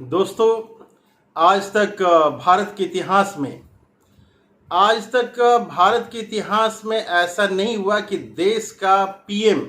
दोस्तों, आज तक भारत के इतिहास में ऐसा नहीं हुआ कि देश का पीएम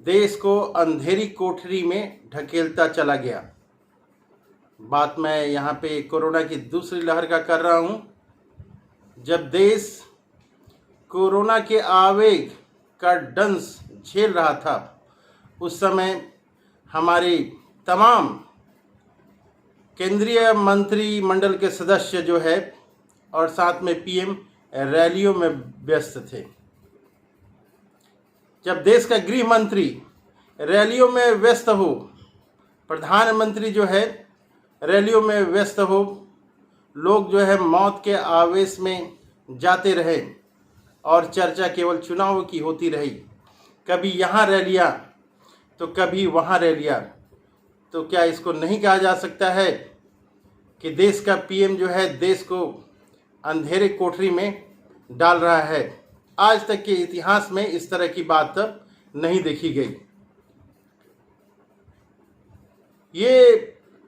देश को अंधेरी कोठरी में ढकेलता चला गया। बात मैं यहाँ पे कोरोना की दूसरी लहर का कर रहा हूँ। जब देश कोरोना के आवेग का दंश झेल रहा था, उस समय हमारी तमाम केंद्रीय मंत्रिमंडल के सदस्य जो है और साथ में पीएम रैलियों में व्यस्त थे। जब देश का गृह मंत्री रैलियों में व्यस्त हो, प्रधानमंत्री जो है रैलियों में व्यस्त हो, लोग जो है मौत के आवेश में जाते रहे और चर्चा केवल चुनाव की होती रही। कभी यहाँ रैलियाँ तो कभी वहाँ रैलियाँ। तो क्या इसको नहीं कहा जा सकता है कि देश का पीएम जो है देश को अंधेरे कोठरी में डाल रहा है? आज तक के इतिहास में इस तरह की बात नहीं देखी गई। ये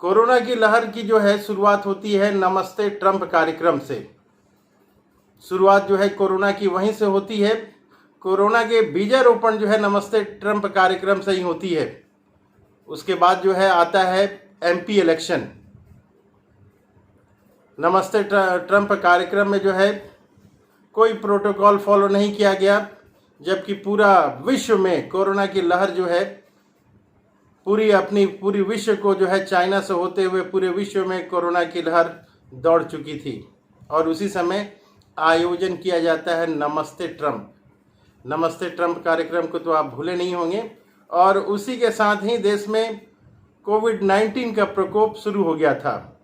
कोरोना की लहर की जो है शुरुआत होती है नमस्ते ट्रंप कार्यक्रम से। शुरुआत जो है कोरोना की वहीं से होती है। कोरोना के बीजारोपण जो है नमस्ते ट्रंप कार्यक्रम से ही होती है। उसके बाद जो है आता है एमपी इलेक्शन। नमस्ते ट्रंप कार्यक्रम में जो है कोई प्रोटोकॉल फॉलो नहीं किया गया, जबकि पूरा विश्व में कोरोना की लहर जो है पूरी विश्व को जो है चाइना से होते हुए पूरे विश्व में कोरोना की लहर दौड़ चुकी थी। और उसी समय आयोजन किया जाता है नमस्ते ट्रंप। नमस्ते ट्रंप कार्यक्रम को तो आप भूले नहीं होंगे। और उसी के साथ ही देश में कोविड-19 का प्रकोप शुरू हो गया था।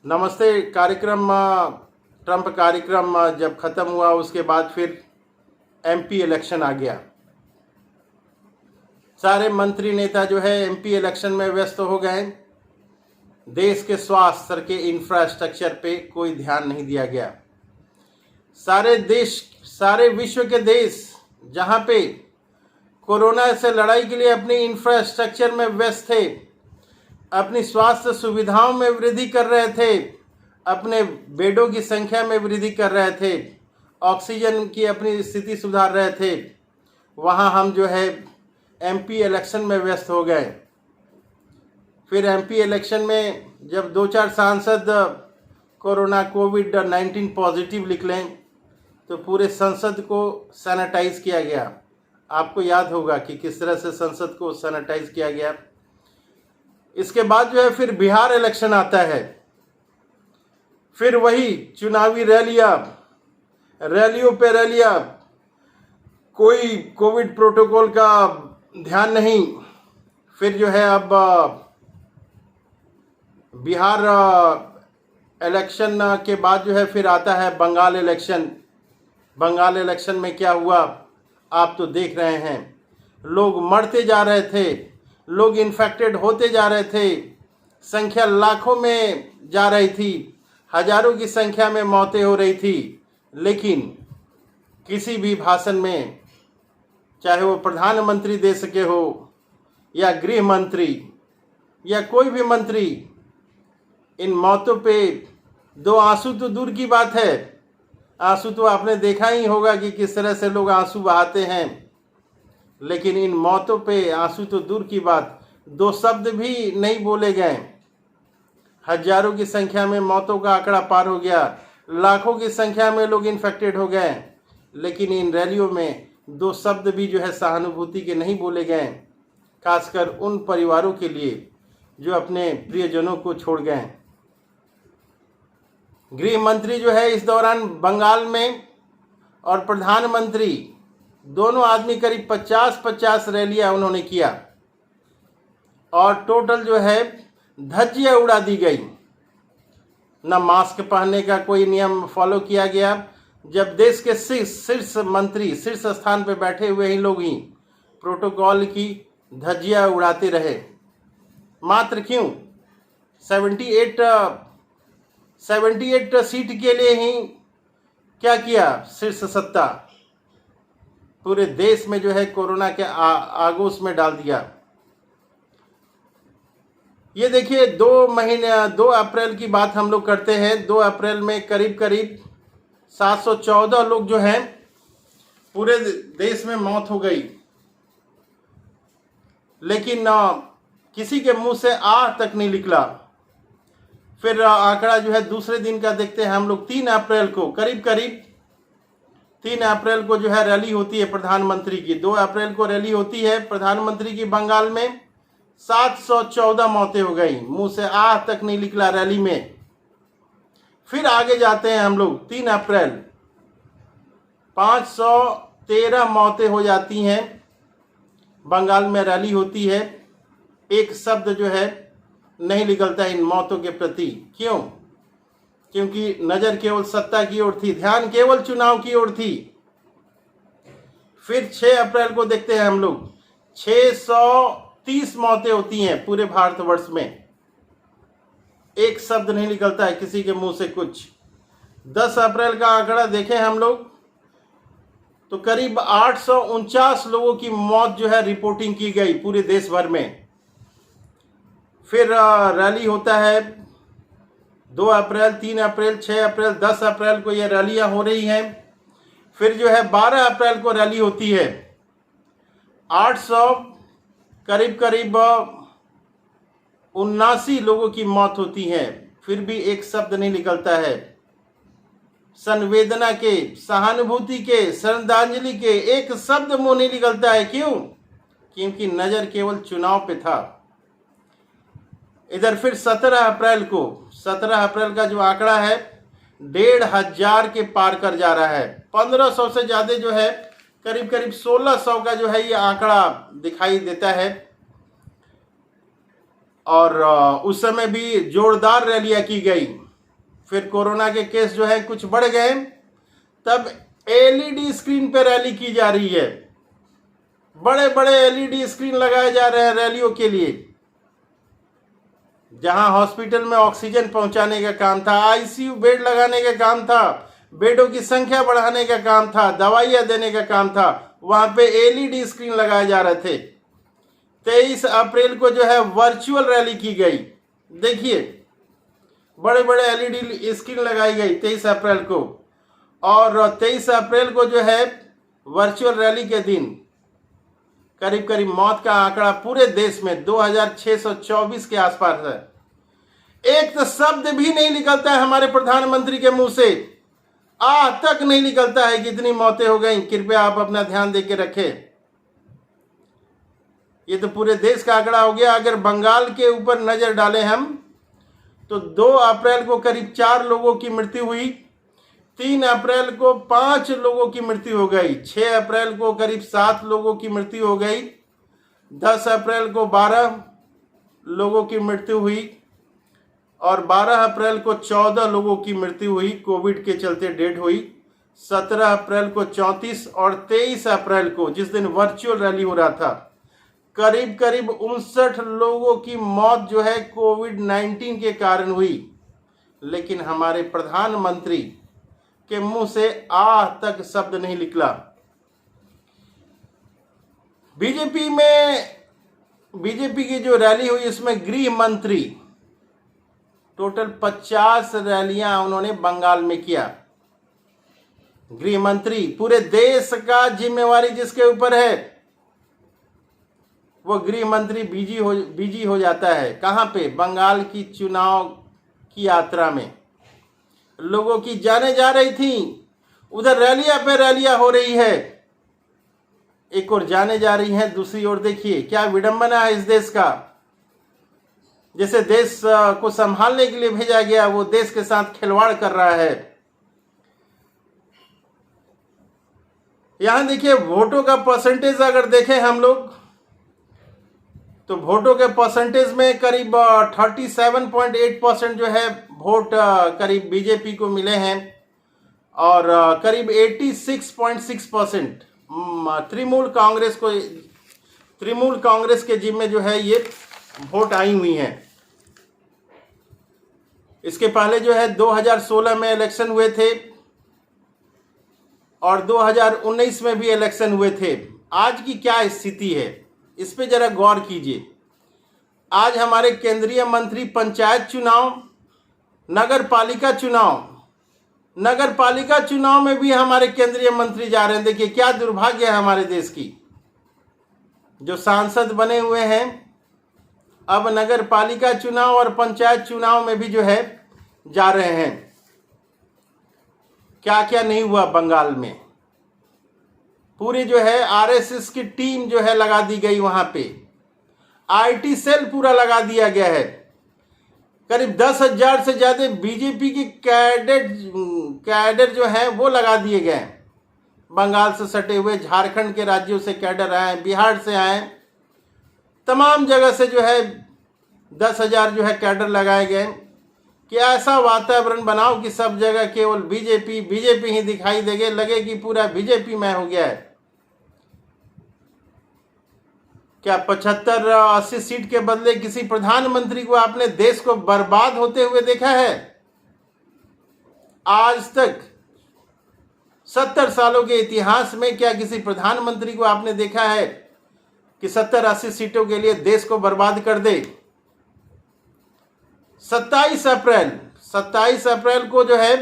नमस्ते कार्यक्रम ट्रंप कार्यक्रम जब ख़त्म हुआ, उसके बाद फिर एमपी इलेक्शन आ गया। सारे मंत्री नेता जो है एमपी इलेक्शन में व्यस्त हो गए। देश के स्वास्थ्य के इंफ्रास्ट्रक्चर पे कोई ध्यान नहीं दिया गया। सारे विश्व के देश जहाँ पे कोरोना से लड़ाई के लिए अपनी इंफ्रास्ट्रक्चर में व्यस्त थे, अपनी स्वास्थ्य सुविधाओं में वृद्धि कर रहे थे, अपने बेडों की संख्या में वृद्धि कर रहे थे, ऑक्सीजन की अपनी स्थिति सुधार रहे थे, वहाँ हम जो है एमपी इलेक्शन में व्यस्त हो गए। फिर एमपी इलेक्शन में जब 2-4 सांसद कोविड-19 पॉजिटिव निकले तो पूरे संसद को सैनिटाइज किया गया। आपको याद होगा कि किस तरह से संसद को सैनिटाइज किया गया। इसके बाद जो है फिर बिहार इलेक्शन आता है। फिर वही चुनावी रैलियों पे रैलियां, कोई कोविड प्रोटोकॉल का ध्यान नहीं। फिर जो है अब बिहार इलेक्शन के बाद जो है फिर आता है बंगाल इलेक्शन। बंगाल इलेक्शन में क्या हुआ आप तो देख रहे हैं। लोग मरते जा रहे थे, लोग इन्फेक्टेड होते जा रहे थे, संख्या लाखों में जा रही थी, हजारों की संख्या में मौतें हो रही थी। लेकिन किसी भी भाषण में, चाहे वो प्रधानमंत्री देश के हो या गृह मंत्री या कोई भी मंत्री, इन मौतों पे दो आंसू तो दूर की बात है, आंसू तो आपने देखा ही होगा कि किस तरह से लोग आंसू बहाते हैं। लेकिन इन मौतों पे आंसू तो दूर की बात, 2 शब्द भी नहीं बोले गए। हजारों की संख्या में मौतों का आंकड़ा पार हो गया, लाखों की संख्या में लोग इन्फेक्टेड हो गए। लेकिन इन रैलियों में 2 शब्द भी जो है सहानुभूति के नहीं बोले गए, खासकर उन परिवारों के लिए जो अपने प्रियजनों को छोड़ गए। गृह मंत्री जो है इस दौरान बंगाल में और प्रधानमंत्री दोनों आदमी करीब 50-50 रैलियां उन्होंने किया और टोटल जो है धज्जियां उड़ा दी गई। न मास्क पहनने का कोई नियम फॉलो किया गया, जब देश के शीर्ष मंत्री शीर्ष स्थान पर बैठे हुए ही लोग ही प्रोटोकॉल की धज्जियां उड़ाते रहे। मात्र क्यों? 78 सीट के लिए ही क्या किया शीर्ष सत्ता? पूरे देश में जो है कोरोना के आगोश में डाल दिया। ये देखिए 2 अप्रैल की बात हम लोग करते हैं। 2 अप्रैल में करीब करीब 714 लोग जो हैं पूरे देश में मौत हो गई, लेकिन किसी के मुंह से आ तक नहीं निकला। फिर आंकड़ा जो है दूसरे दिन का देखते हैं हम लोग। 3 अप्रैल को करीब 3 अप्रैल को जो है रैली होती है प्रधानमंत्री की। 2 अप्रैल को रैली होती है प्रधानमंत्री की बंगाल में। 714 मौतें हो गई, मुंह से आ तक नहीं निकला रैली में। फिर आगे जाते हैं हम लोग। 3 अप्रैल 513 मौतें हो जाती हैं, बंगाल में रैली होती है। एक शब्द जो है नहीं निकलता इन मौतों के प्रति। क्यों? क्योंकि नजर केवल सत्ता की ओर थी, ध्यान केवल चुनाव की ओर थी। फिर 6 अप्रैल को देखते हैं हम लोग। 630 मौतें होती हैं पूरे भारतवर्ष में। एक शब्द नहीं निकलता है किसी के मुंह से कुछ। 10 अप्रैल का आंकड़ा देखें हम लोग तो करीब 849 लोगों की मौत जो है रिपोर्टिंग की गई पूरे देश भर में। फिर रैली होता है 2 अप्रैल, 3 अप्रैल, 6 अप्रैल, 10 अप्रैल को ये रैलियां हो रही हैं। फिर जो है 12 अप्रैल को रैली होती है। 800 करीब 79 लोगों की मौत होती है। फिर भी एक शब्द नहीं निकलता है संवेदना के, सहानुभूति के, श्रद्धांजलि के। एक शब्द मुंह नहीं निकलता है। क्यों? क्योंकि नजर केवल चुनाव पे था। इधर फिर 17 अप्रैल को, 17 अप्रैल का जो आंकड़ा है 1500 के पार कर जा रहा है। 1500 से ज्यादा जो है करीब 1600 का जो है ये आंकड़ा दिखाई देता है। और उस समय भी जोरदार रैलियां की गई। फिर कोरोना के केस जो है कुछ बढ़ गए, तब एलईडी स्क्रीन पे रैली की जा रही है। बड़े बड़े एलईडी स्क्रीन लगाए जा रहे हैं रैलियों के लिए। जहां हॉस्पिटल में ऑक्सीजन पहुंचाने का काम था, आईसीयू बेड लगाने का काम था, बेडों की संख्या बढ़ाने का काम था, दवाइयां देने का काम था, वहां पे एलईडी स्क्रीन लगाए जा रहे थे। 23 अप्रैल को जो है वर्चुअल रैली की गई। देखिए बड़े बड़े एलईडी स्क्रीन लगाई गई 23 अप्रैल को। और 23 अप्रैल को जो है वर्चुअल रैली के दिन करीब मौत का आंकड़ा पूरे देश में 2624 के आसपास है। एक तो शब्द भी नहीं निकलता है हमारे प्रधानमंत्री के मुंह से, आ तक नहीं निकलता है कितनी मौतें हो गई। कृपया आप अपना ध्यान देके रखें। ये तो पूरे देश का आंकड़ा हो गया। अगर बंगाल के ऊपर नजर डालें हम तो 2 अप्रैल को करीब 4 लोगों की मृत्यु हुई, 3 अप्रैल को 5 लोगों की मृत्यु हो गई, 6 अप्रैल को करीब 7 लोगों की मृत्यु हो गई, 10 अप्रैल को 12 लोगों की मृत्यु हुई और 12 अप्रैल को 14 लोगों की मृत्यु हुई, कोविड के चलते डेड हुई। 17 अप्रैल को 34 और 23 अप्रैल को जिस दिन वर्चुअल रैली हो रहा था करीब 59 लोगों की मौत जो है कोविड-19 के कारण हुई। लेकिन हमारे प्रधानमंत्री के मुंह से आ तक शब्द नहीं निकला। बीजेपी की जो रैली हुई उसमें गृह मंत्री टोटल 50 रैलियां उन्होंने बंगाल में किया। गृह मंत्री, पूरे देश का जिम्मेवारी जिसके ऊपर है वो गृह मंत्री बिजी हो जाता है। कहां पे? बंगाल की चुनाव की यात्रा में। लोगों की जाने जा रही थी, उधर रैलियां पे रैलियां हो रही है। एक और जाने जा रही हैं, दूसरी ओर देखिए क्या विडंबना है इस देश का। जैसे देश को संभालने के लिए भेजा गया वो देश के साथ खिलवाड़ कर रहा है। यहां देखिए वोटों का परसेंटेज अगर देखें हम लोग तो वोटों के परसेंटेज में करीब 37.8% जो है वोट करीब बीजेपी को मिले हैं और करीब 86.6% तृणमूल कांग्रेस के जिम्मे जो है ये वोट आई हुई हैं। इसके पहले जो है 2016 में इलेक्शन हुए थे और 2019 में भी इलेक्शन हुए थे। आज की क्या स्थिति है इस पे जरा गौर कीजिए। आज हमारे केंद्रीय मंत्री पंचायत चुनाव, नगर पालिका चुनाव में भी हमारे केंद्रीय मंत्री जा रहे हैं। देखिए क्या दुर्भाग्य है हमारे देश की। जो सांसद बने हुए हैं अब नगर पालिका चुनाव और पंचायत चुनाव में भी जो है जा रहे हैं। क्या क्या नहीं हुआ बंगाल में। पूरी जो है आरएसएस की टीम जो है लगा दी गई, वहां पे आईटी सेल पूरा लगा दिया गया है। करीब 10,000 से ज्यादा बीजेपी के कैडर जो है वो लगा दिए गए। बंगाल से सटे हुए, झारखंड के राज्यों से कैडर आए, बिहार से आए, तमाम जगह से जो है 10,000 जो है कैडर लगाए गए कि ऐसा वातावरण बनाओ कि सब जगह केवल बीजेपी ही दिखाई देगे, लगे कि पूरा बीजेपी में हो गया है। क्या 75-80 सीट के बदले किसी प्रधानमंत्री को आपने देश को बर्बाद होते हुए देखा है? आज तक 70 सालों के इतिहास में क्या किसी प्रधानमंत्री को आपने देखा है कि 70-80 सीटों के लिए देश को बर्बाद कर दे? 27 अप्रैल को जो है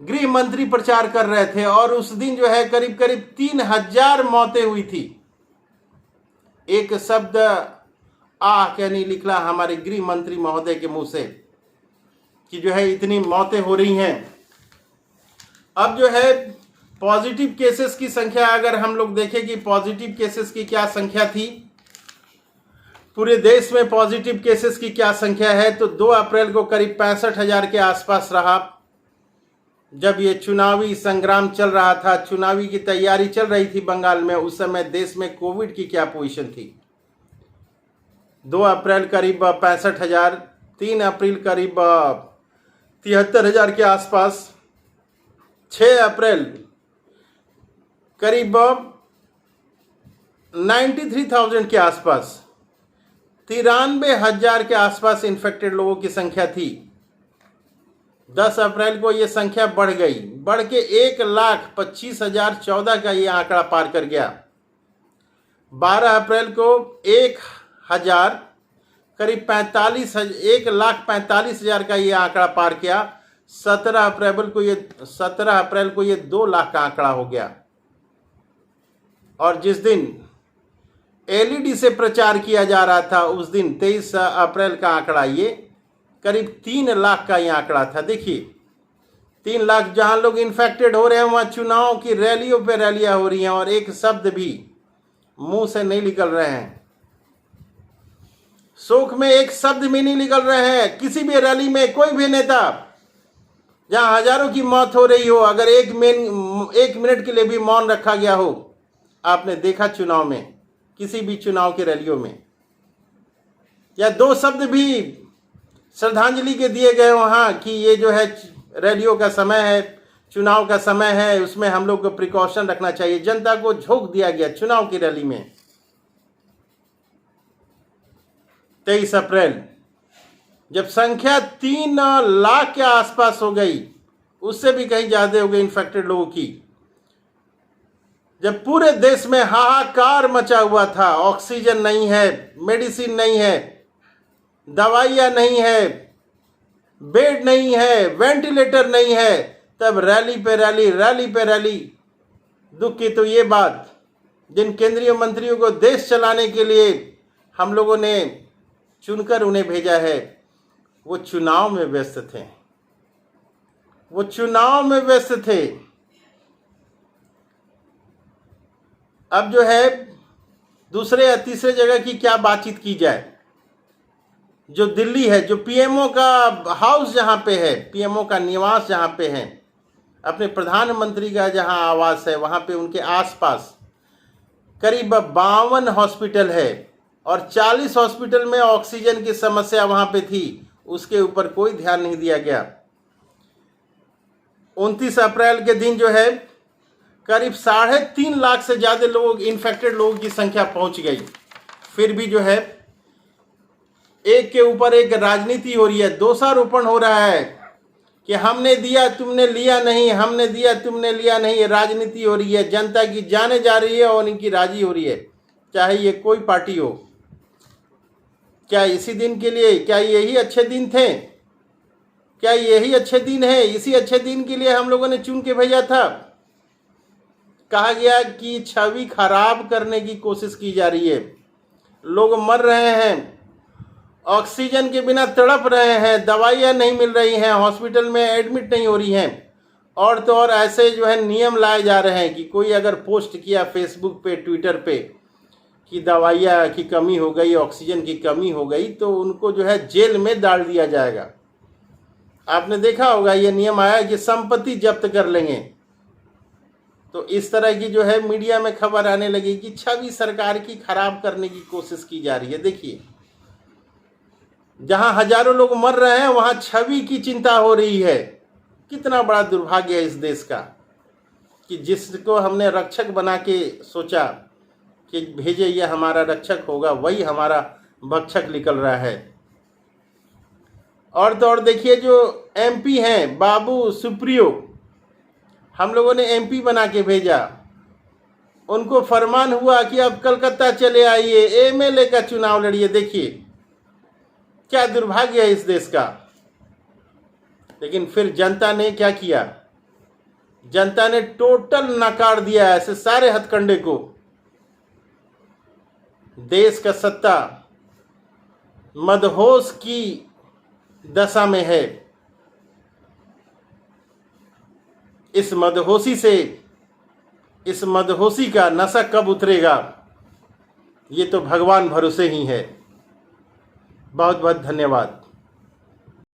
गृह मंत्री प्रचार कर रहे थे और उस दिन जो है करीब 3,000 मौतें हुई थी। एक शब्द क्या नहीं निकला हमारे गृह मंत्री महोदय के मुंह से कि जो है इतनी मौतें हो रही हैं। अब जो है पॉजिटिव केसेस की संख्या अगर हम लोग देखें कि पॉजिटिव केसेस की क्या संख्या थी, पूरे देश में पॉजिटिव केसेस की क्या संख्या है, तो 2 अप्रैल को करीब 65,000 के आसपास रहा। जब ये चुनावी संग्राम चल रहा था, चुनावी की तैयारी चल रही थी बंगाल में, उस समय देश में कोविड की क्या पोजीशन थी। 2 अप्रैल करीब 65,000, 3 अप्रैल करीब 73,000 के आसपास, 6 अप्रैल करीब 93,000 के आसपास, 93,000 के आसपास इन्फेक्टेड लोगों की संख्या थी। 10 अप्रैल को ये संख्या बढ़ के 1,25,014 का ये आंकड़ा पार कर गया। 12 अप्रैल को 1,000 करीब 1,45,000 का ये आंकड़ा पार किया। 17 अप्रैल को ये 2 लाख का आंकड़ा हो गया। और जिस दिन एलईडी से प्रचार किया जा रहा था उस दिन 23 अप्रैल का आंकड़ा ये करीब 3 लाख का ये आंकड़ा था। देखिए 3 लाख, जहां लोग इन्फेक्टेड हो रहे हैं वहां चुनाव की रैलियों पे रैलियां हो रही हैं और एक शब्द भी मुंह से नहीं निकल रहे हैं। शोक में एक शब्द भी नहीं निकल रहे हैं। किसी भी रैली में कोई भी नेता, जहां हजारों की मौत हो रही हो, अगर 1 मिनट के लिए भी मौन रखा गया हो, आपने देखा चुनाव में, किसी भी चुनाव की रैलियों में, या 2 शब्द भी श्रद्धांजलि के दिए गए वहां कि ये जो है रैलियों का समय है, चुनाव का समय है, उसमें हम लोग को प्रिकॉशन रखना चाहिए। जनता को झोंक दिया गया चुनाव की रैली में। 23 अप्रैल जब संख्या 3 लाख के आसपास हो गई, उससे भी कहीं ज्यादा हो गई इन्फेक्टेड लोगों की, जब पूरे देश में हाहाकार मचा हुआ था, ऑक्सीजन नहीं है, मेडिसिन नहीं है, दवाइयां नहीं है, बेड नहीं है, वेंटिलेटर नहीं है, तब रैली पे रैली। दुख की तो ये बात, जिन केंद्रीय मंत्रियों को देश चलाने के लिए हम लोगों ने चुनकर उन्हें भेजा है, वो चुनाव में व्यस्त थे। अब जो है दूसरे या तीसरे जगह की क्या बातचीत की जाए। जो दिल्ली है, जो पीएमओ का हाउस जहां पे है, पीएमओ का निवास जहां पे है, अपने प्रधानमंत्री का जहां आवास है, वहां पे उनके आसपास करीब 52 हॉस्पिटल है और 40 हॉस्पिटल में ऑक्सीजन की समस्या वहां पे थी। उसके ऊपर कोई ध्यान नहीं दिया गया। 29 अप्रैल के दिन जो है करीब 3.5 लाख से ज्यादा इन्फेक्टेड लोगों की संख्या पहुंच गई। फिर भी जो है एक के ऊपर एक राजनीति हो रही है, दोषारोपण हो रहा है कि हमने दिया तुमने लिया नहीं, हमने दिया तुमने लिया नहीं। ये राजनीति हो रही है, जनता की जाने जा रही है और इनकी राजी हो रही है, चाहे ये कोई पार्टी हो। क्या इसी दिन के लिए, क्या यही अच्छे दिन थे? क्या यही अच्छे दिन है? इसी अच्छे दिन के लिए हम लोगों ने चुन के भेजा था। कहा गया कि छवि खराब करने की कोशिश की जा रही है। लोग मर रहे हैं, ऑक्सीजन के बिना तड़प रहे हैं, दवाइयाँ नहीं मिल रही हैं, हॉस्पिटल में एडमिट नहीं हो रही हैं। और तो और ऐसे जो है नियम लाए जा रहे हैं कि कोई अगर पोस्ट किया फेसबुक पे, ट्विटर पे कि दवाइयाँ की कमी हो गई, ऑक्सीजन की कमी हो गई, तो उनको जो है जेल में डाल दिया जाएगा। आपने देखा होगा ये नियम आया कि संपत्ति जब्त कर लेंगे। तो इस तरह की जो है मीडिया में खबर आने लगी कि छवि सरकार की खराब करने की कोशिश की जा रही है। देखिए, जहां हजारों लोग मर रहे हैं वहां छवि की चिंता हो रही है। कितना बड़ा दुर्भाग्य है इस देश का कि जिसको हमने रक्षक बना के सोचा कि भेजे ये हमारा रक्षक होगा, वही हमारा भक्षक निकल रहा है। और तो और देखिए, जो एमपी हैं बाबू सुप्रियो, हम लोगों ने एमपी बना के भेजा, उनको फरमान हुआ कि अब कलकत्ता चले आइए, एमएलए का चुनाव लड़िए। देखिए क्या दुर्भाग्य है इस देश का। लेकिन फिर जनता ने क्या किया? जनता ने टोटल नकार दिया ऐसे सारे हथकंडे को। देश का सत्ता मदहोश की दशा में है। इस मदहोशी का नशा कब उतरेगा, ये तो भगवान भरोसे ही है। बहुत बहुत धन्यवाद।